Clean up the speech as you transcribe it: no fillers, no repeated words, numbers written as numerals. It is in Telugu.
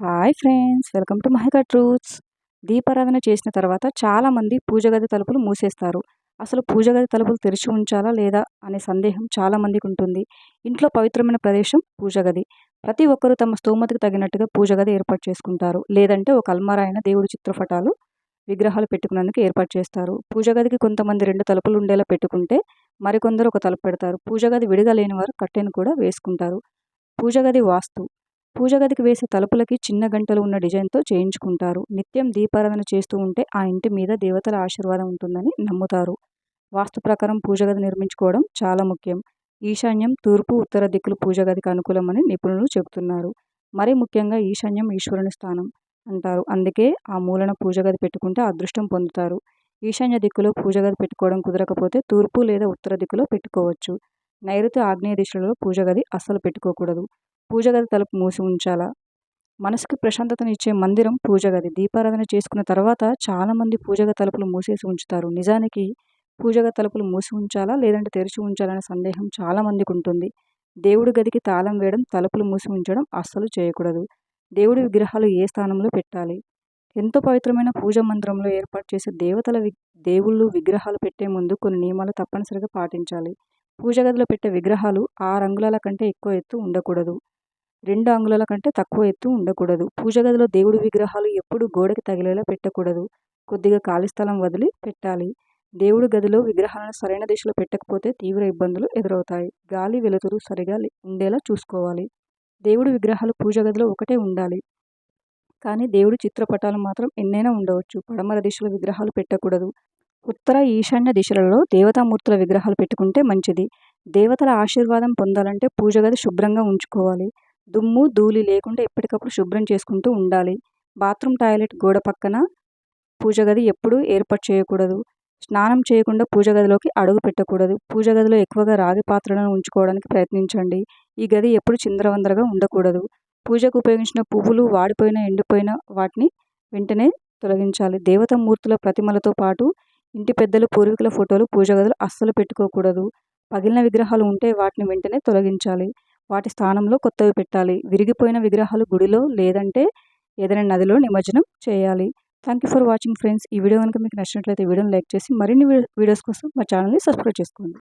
Hi friends, welcome to Mahika truths. దీపారాధన చేసిన తర్వాత చాలామంది పూజ గది తలుపులు మూసేస్తారు. అసలు పూజ గది తలుపులు తెరిచి ఉంచాలా లేదా అనే సందేహం చాలామందికి ఉంటుంది. ఇంట్లో పవిత్రమైన ప్రదేశం పూజ గది. ప్రతి ఒక్కరూ తమ స్తోమతకు తగినట్టుగా పూజ గది ఏర్పాటు చేసుకుంటారు. లేదంటే ఒక అల్మారా అయిన దేవుడి చిత్రపటాలు, విగ్రహాలు పెట్టుకునేందుకు ఏర్పాటు చేస్తారు. పూజ గదికి కొంతమంది 2 తలుపులు ఉండేలా పెట్టుకుంటే మరికొందరు ఒక తలుపు పెడతారు. పూజ గది విడిగా లేని వారు కట్టెను కూడా వేసుకుంటారు. పూజ గది వాస్తు. పూజ గదికి వేసే తలుపులకి చిన్న గంటలు ఉన్న డిజైన్తో చేయించుకుంటారు. నిత్యం దీపారాధన చేస్తూ ఉంటే ఆ ఇంటి మీద దేవతల ఆశీర్వాదం ఉంటుందని నమ్ముతారు. వాస్తు ప్రకారం పూజ గది నిర్మించుకోవడం చాలా ముఖ్యం. ఈశాన్యం, తూర్పు, ఉత్తర దిక్కులు పూజ గదికి అనుకూలమని నిపుణులు చెబుతున్నారు. మరీ ముఖ్యంగా ఈశాన్యం ఈశ్వరుని స్థానం అంటారు. అందుకే ఆ మూలన పూజ గది పెట్టుకుంటే అదృష్టం పొందుతారు. ఈశాన్య దిక్కులో పూజ గది పెట్టుకోవడం కుదరకపోతే తూర్పు లేదా ఉత్తర దిక్కులో పెట్టుకోవచ్చు. నైరుతి, ఆగ్నేయ దిశలలో పూజ గది అస్సలు పెట్టుకోకూడదు. పూజ గది తలుపు మూసి ఉంచాలా? మనసుకి ప్రశాంతతనిచ్చే మందిరం పూజ గది. దీపారాధన చేసుకున్న తర్వాత చాలామంది పూజ గది తలుపులు మూసేసి ఉంచుతారు. నిజానికి పూజ గది తలుపులు మూసి ఉంచాలా లేదంటే తెరిచి ఉంచాలనే సందేహం చాలామందికి ఉంటుంది. దేవుడి గదికి తాళం వేయడం, తలుపులు మూసి ఉంచడం అస్సలు చేయకూడదు. దేవుడి విగ్రహాలు ఏ స్థానంలో పెట్టాలి? ఎంతో పవిత్రమైన పూజా మందిరంలో ఏర్పాటు చేసే దేవుళ్ళు విగ్రహాలు పెట్టే ముందు కొన్ని నియమాలు తప్పనిసరిగా పాటించాలి. పూజ గదిలో పెట్టే విగ్రహాలు 6 అంగుళాల కంటే ఎక్కువ ఎత్తు ఉండకూడదు. 2 అంగుళాల కంటే తక్కువ ఎత్తు ఉండకూడదు. పూజ గదిలో దేవుడి విగ్రహాలు ఎప్పుడూ గోడకి తగిలేలా పెట్టకూడదు. కొద్దిగా ఖాళీ స్థలం వదిలి పెట్టాలి. దేవుడి గదిలో విగ్రహాలను సరైన దిశలో పెట్టకపోతే తీవ్ర ఇబ్బందులు ఎదురవుతాయి. గాలి, వెలుతురు సరిగా ఉండేలా చూసుకోవాలి. దేవుడి విగ్రహాలు పూజ గదిలో ఒకటే ఉండాలి. కానీ దేవుడి చిత్రపటాలు మాత్రం ఎన్నైనా ఉండవచ్చు. పడమర దిశలో విగ్రహాలు పెట్టకూడదు. ఉత్తర, ఈశాన్య దిశలలో దేవతామూర్తుల విగ్రహాలు పెట్టుకుంటే మంచిది. దేవతల ఆశీర్వాదం పొందాలంటే పూజ గది శుభ్రంగా ఉంచుకోవాలి. దుమ్ము, ధూళి లేకుండా ఎప్పటికప్పుడు శుభ్రం చేసుకుంటూ ఉండాలి. బాత్రూమ్, టాయిలెట్ గోడ పక్కన పూజ గది ఎప్పుడూ ఏర్పాటు చేయకూడదు. స్నానం చేయకుండా పూజ గదిలోకి అడుగు పెట్టకూడదు. పూజ గదిలో ఎక్కువగా రాగి పాత్రలను ఉంచుకోవడానికి ప్రయత్నించండి. ఈ గది ఎప్పుడు చిందరవందరగా ఉండకూడదు. పూజకు ఉపయోగించిన పువ్వులు వాడిపోయిన, ఎండిపోయిన వాటిని వెంటనే తొలగించాలి. దేవతామూర్తుల ప్రతిమలతో పాటు ఇంటి పెద్దలు, పూర్వీకుల ఫోటోలు పూజ గదిలో అస్సలు పెట్టుకోకూడదు. పగిలిన విగ్రహాలు ఉంటే వాటిని వెంటనే తొలగించాలి. వాటి స్థానంలో కొత్తవి పెట్టాలి. విరిగిపోయిన విగ్రహాలు గుడిలో లేదంటే ఏదైనా నదిలో నిమజ్జనం చేయాలి. Thank you for watching friends. ఈ వీడియో కనుక మీకు నచ్చినట్లయితే వీడియోని లైక్ చేసి మరిన్ని వీడియోస్ కోసం మా ఛానల్ని సబ్స్క్రైబ్ చేసుకోండి.